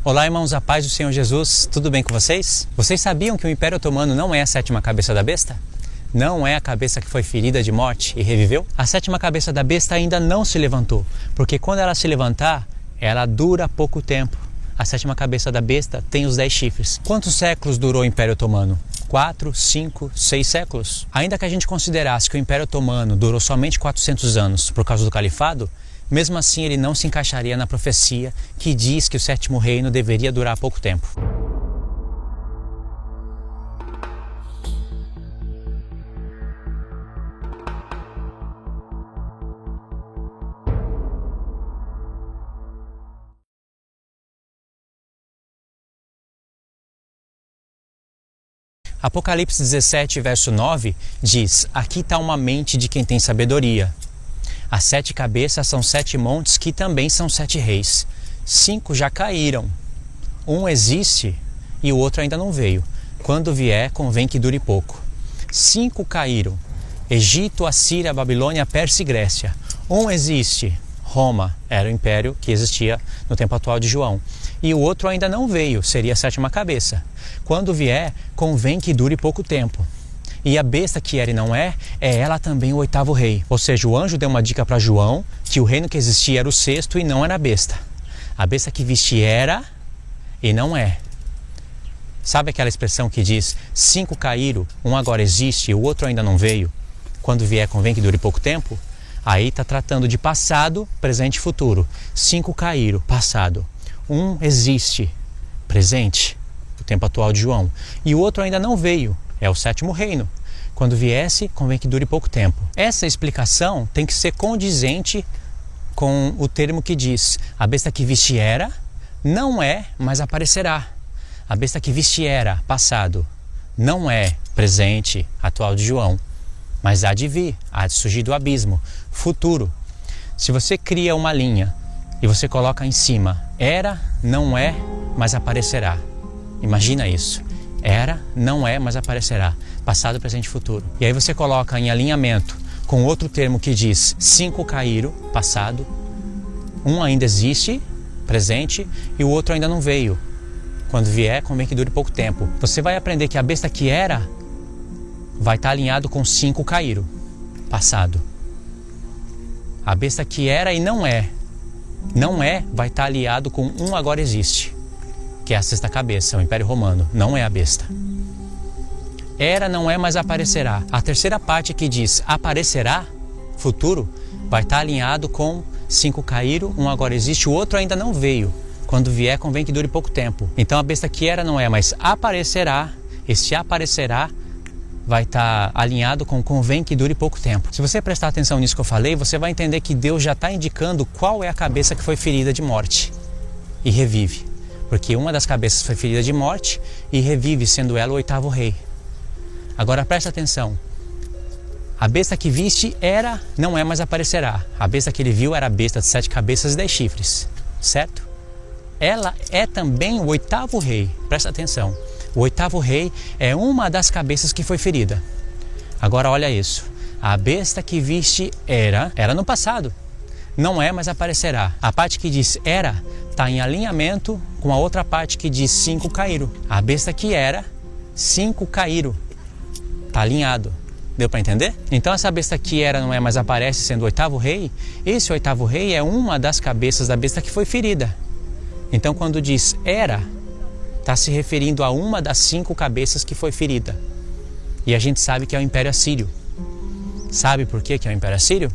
Olá, irmãos, a paz do Senhor Jesus, tudo bem com vocês? Vocês sabiam que o Império Otomano não é a sétima cabeça da besta? Não é a cabeça que foi ferida de morte e reviveu? A sétima cabeça da besta ainda não se levantou, porque quando ela se levantar, ela dura pouco tempo. A sétima cabeça da besta tem os 10 chifres. Quantos séculos durou o Império Otomano? 4, 5, 6 séculos? Ainda que a gente considerasse que o Império Otomano durou somente 400 anos por causa do califado, mesmo assim ele não se encaixaria na profecia que diz que o sétimo reino deveria durar pouco tempo. Apocalipse 17, verso 9 diz: aqui está uma mente de quem tem sabedoria. As 7 cabeças são 7 montes que também são 7 reis. 5 já caíram. Um existe e o outro ainda não veio. Quando vier, convém que dure pouco. 5 caíram. Egito, Assíria, Babilônia, Pérsia e Grécia. Um existe. Roma era o império que existia no tempo atual de João. E o outro ainda não veio, seria a 7ª cabeça. Quando vier, convém que dure pouco tempo. E a besta que era e não é ela também o 8º rei. Ou seja, o anjo deu uma dica para João que o reino que existia era o 6º e não era a besta. A besta que viste era e não é. Sabe aquela expressão que diz: 5 caíram, um agora existe e o outro ainda não veio? Quando vier, convém que dure pouco tempo? Aí está tratando de passado, presente e futuro. 5 caíram, passado. Um existe, presente, o tempo atual de João. E o outro ainda não veio. É o 7º reino. Quando viesse, convém que dure pouco tempo. Essa explicação tem que ser condizente com o termo que diz: a besta que viste era, não é, mas aparecerá. A besta que viste era, passado, não é, presente, atual de João, mas há de vir, há de surgir do abismo, futuro. Se você cria uma linha e você coloca em cima: era, não é, mas aparecerá. Imagina isso. Era, não é, mas aparecerá. Passado, presente e futuro. E aí você coloca em alinhamento com outro termo que diz: 5 caíram, passado. Um ainda existe, presente, e o outro ainda não veio. Quando vier, convém que dure pouco tempo. Você vai aprender que a besta que era vai estar alinhado com 5 caíram, passado. A besta que era e não é, vai estar aliado com um agora existe, que é a 6ª cabeça, o Império Romano, não é a besta. Era, não é, mas aparecerá. A terceira parte que diz aparecerá, futuro, vai estar alinhado com 5 caíram, um agora existe, o outro ainda não veio. Quando vier, convém que dure pouco tempo. Então a besta que era, não é, mas aparecerá. Este aparecerá vai estar alinhado com convém que dure pouco tempo. Se você prestar atenção nisso que eu falei, você vai entender que Deus já está indicando qual é a cabeça que foi ferida de morte e revive. Porque uma das cabeças foi ferida de morte e revive, sendo ela o 8º rei. Agora presta atenção. A besta que viste era, não é, mas aparecerá. A besta que ele viu era a besta de 7 cabeças e 10 chifres. Certo? Ela é também o 8º rei. Presta atenção. O 8º rei é uma das cabeças que foi ferida. Agora olha isso. A besta que viste era no passado. Não é, mas aparecerá. A parte que diz era está em alinhamento com a outra parte que diz 5 caíram. A besta que era, 5 caíram. Está alinhado. Deu para entender? Então essa besta que era, não é, mas aparece sendo o 8º rei. Esse 8º rei é uma das cabeças da besta que foi ferida. Então quando diz era, está se referindo a uma das 5 cabeças que foi ferida. E a gente sabe que é o Império Assírio. Sabe por que é o Império Assírio?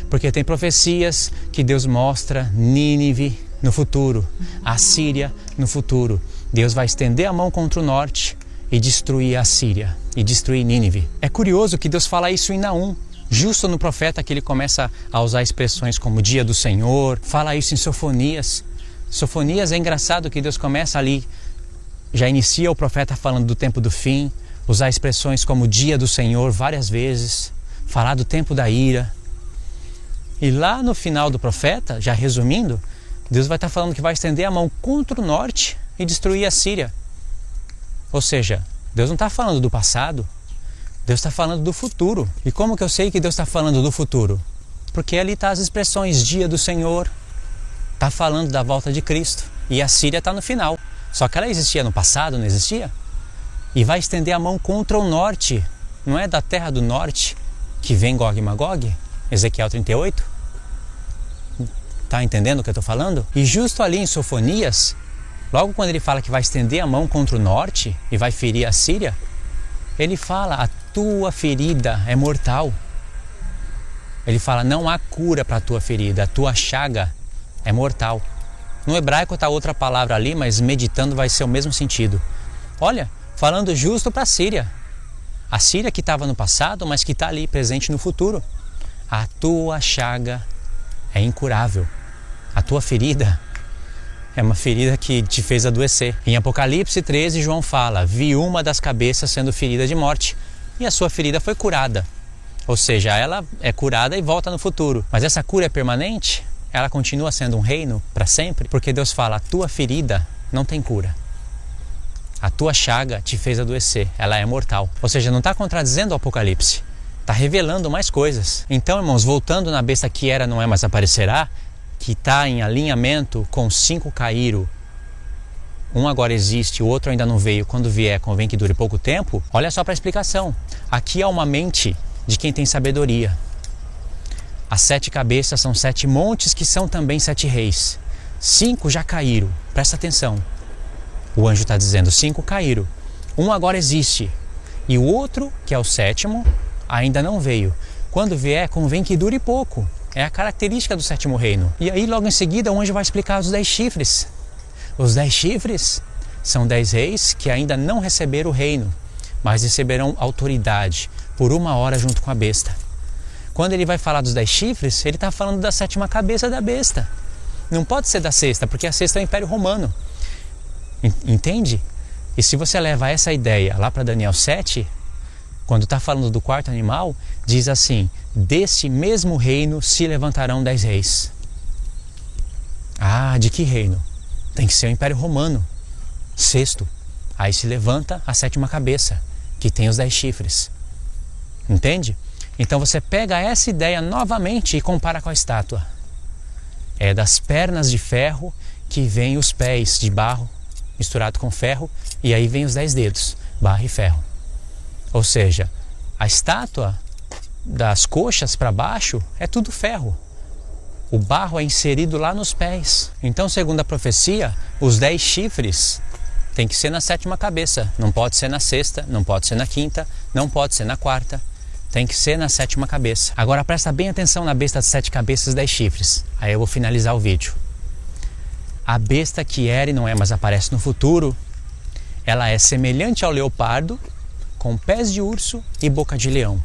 Porque tem profecias que Deus mostra Nínive no futuro, a Síria no futuro. Deus vai estender a mão contra o norte e destruir a Síria, e destruir Nínive. É curioso que Deus fala isso em Naum, justo no profeta que ele começa a usar expressões como dia do Senhor, fala isso em Sofonias. Sofonias é engraçado que Deus começa ali, já inicia o profeta falando do tempo do fim, usar expressões como dia do Senhor várias vezes, falar do tempo da ira. E lá no final do profeta, já resumindo, Deus vai estar falando que vai estender a mão contra o norte e destruir a Síria. Ou seja, Deus não está falando do passado, Deus está falando do futuro. E como que eu sei que Deus está falando do futuro? Porque ali está as expressões dia do Senhor, está falando da volta de Cristo. e a Síria está no final. Só que ela existia no passado, não existia? E vai estender a mão contra o norte. Não é da terra do norte que vem Gog e Magog? Ezequiel 38? Tá entendendo o que eu estou falando? E justo ali em Sofonias, logo quando ele fala que vai estender a mão contra o norte e vai ferir a Síria, ele fala: a tua ferida é mortal. Ele fala: não há cura para a tua ferida, a tua chaga é mortal. No hebraico está outra palavra ali, mas meditando vai ser o mesmo sentido. Olha, falando justo para a Síria. A Síria que estava no passado, mas que está ali presente no futuro. A tua chaga é incurável. A tua ferida é uma ferida que te fez adoecer. Em Apocalipse 13, João fala: vi uma das cabeças sendo ferida de morte, e a sua ferida foi curada. Ou seja, ela é curada e volta no futuro. Mas essa cura é permanente? Ela continua sendo um reino para sempre? Porque Deus fala: a tua ferida não tem cura. A tua chaga te fez adoecer, ela é mortal. Ou seja, não está contradizendo o Apocalipse, está revelando mais coisas. Então, irmãos, voltando na besta que era, não é, mas aparecerá, que está em alinhamento com 5 caíram, um agora existe, o outro ainda não veio, quando vier convém que dure pouco tempo. Olha só para a explicação. Aqui há uma mente de quem tem sabedoria. As 7 cabeças são 7 montes que são também 7 reis. 5 já caíram, presta atenção. O anjo está dizendo: 5 caíram, um agora existe, e o outro, que é o 7º, ainda não veio. Quando vier, convém que dure pouco. É a característica do 7º reino. E aí logo em seguida o anjo vai explicar os 10 chifres. Os 10 chifres são 10 reis que ainda não receberam o reino, mas receberão autoridade por 1 hora junto com a besta. Quando ele vai falar dos 10 chifres, ele está falando da 7ª cabeça da besta. Não pode ser da 6ª, porque a 6ª é o Império Romano. Entende? E se você leva essa ideia lá para Daniel 7, quando está falando do 4º animal, diz assim: desse mesmo reino se levantarão 10 reis. Ah, de que reino? Tem que ser o Império Romano. 6º. Aí se levanta a 7ª cabeça, que tem os 10 chifres. Entende? Então você pega essa ideia novamente e compara com a estátua. É das pernas de ferro que vem os pés de barro misturado com ferro, e aí vem os 10 dedos, barro e ferro. Ou seja, a estátua das coxas para baixo é tudo ferro. O barro é inserido lá nos pés. Então, segundo a profecia, os 10 chifres tem que ser na 7ª cabeça. Não pode ser na 6ª, não pode ser na 5ª, não pode ser na 4ª. Tem que ser na 7ª cabeça. Agora presta bem atenção na besta de 7 cabeças e 10 chifres. Aí eu vou finalizar o vídeo. A besta que era e não é, mas aparece no futuro, ela é semelhante ao leopardo, com pés de urso e boca de leão.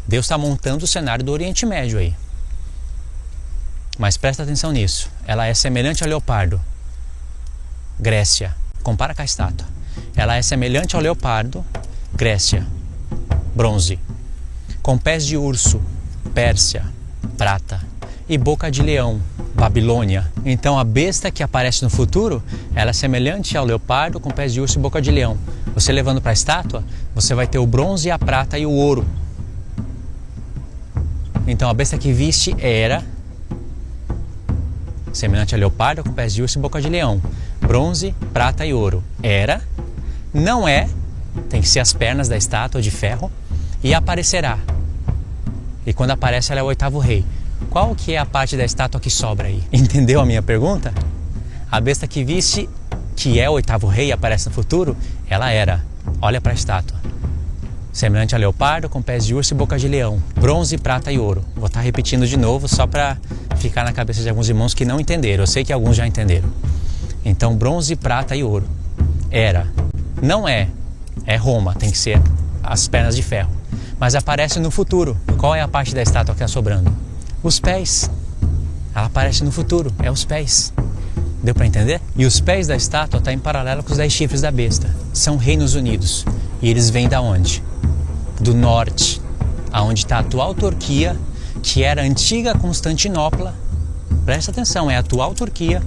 Deus está montando o cenário do Oriente Médio aí. Mas presta atenção nisso. Ela é semelhante ao leopardo. Grécia. Compara com a estátua. Ela é semelhante ao leopardo. Grécia. Bronze. Com pés de urso. Pérsia. Prata. E boca de leão. Babilônia. Então a besta que aparece no futuro, ela é semelhante ao leopardo com pés de urso e boca de leão. Você levando para a estátua, você vai ter o bronze, a prata e o ouro. Então a besta que viste era semelhante a leopardo com pés de urso e boca de leão. Bronze, prata e ouro. Era, não é, tem que ser as pernas da estátua de ferro, e aparecerá. E quando aparece, ela é o 8º rei. Qual que é a parte da estátua que sobra aí? Entendeu a minha pergunta? A besta que viste, que é o 8º rei e aparece no futuro, ela era, olha para a estátua, semelhante a leopardo com pés de urso e boca de leão, bronze, prata e ouro. Vou estar repetindo de novo só para ficar na cabeça de alguns irmãos que não entenderam. Eu sei que alguns já entenderam. Então bronze, prata e ouro. Era, não é, é Roma, tem que ser as pernas de ferro. Mas aparece no futuro. Qual é a parte da estátua que está sobrando? Os pés. Ela aparece no futuro, é os pés. Deu para entender? E os pés da estátua estão em paralelo com os 10 chifres da besta. São reinos unidos. E eles vêm da onde? Do norte, aonde está a atual Turquia, que era a antiga Constantinopla. Presta atenção, é a atual Turquia.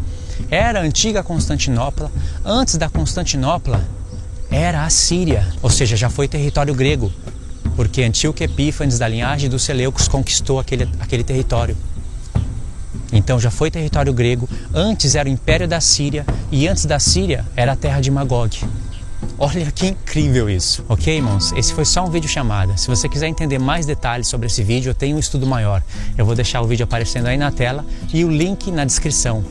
Era a antiga Constantinopla. Antes da Constantinopla, era a Síria. Ou seja, já foi território grego. Porque Antíoco Epífanes, da linhagem dos Seleucos, conquistou aquele território. Então já foi território grego, antes era o Império da Síria e antes da Síria era a terra de Magog. Olha que incrível isso, ok, irmãos? Esse foi só um vídeo chamada. Se você quiser entender mais detalhes sobre esse vídeo, eu tenho um estudo maior. Eu vou deixar o vídeo aparecendo aí na tela e o link na descrição.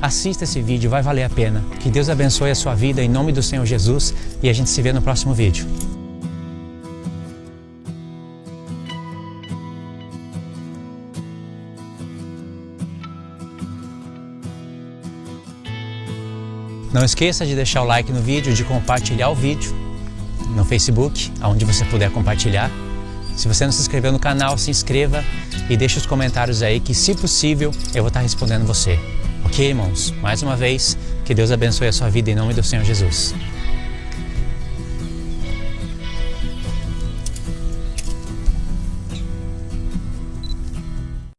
Assista esse vídeo, vai valer a pena. Que Deus abençoe a sua vida em nome do Senhor Jesus e a gente se vê no próximo vídeo. Não esqueça de deixar o like no vídeo, de compartilhar o vídeo no Facebook, onde você puder compartilhar. Se você não se inscreveu no canal, se inscreva e deixe os comentários aí que, se possível, eu vou estar respondendo você. Ok, irmãos? Mais uma vez, que Deus abençoe a sua vida em nome do Senhor Jesus.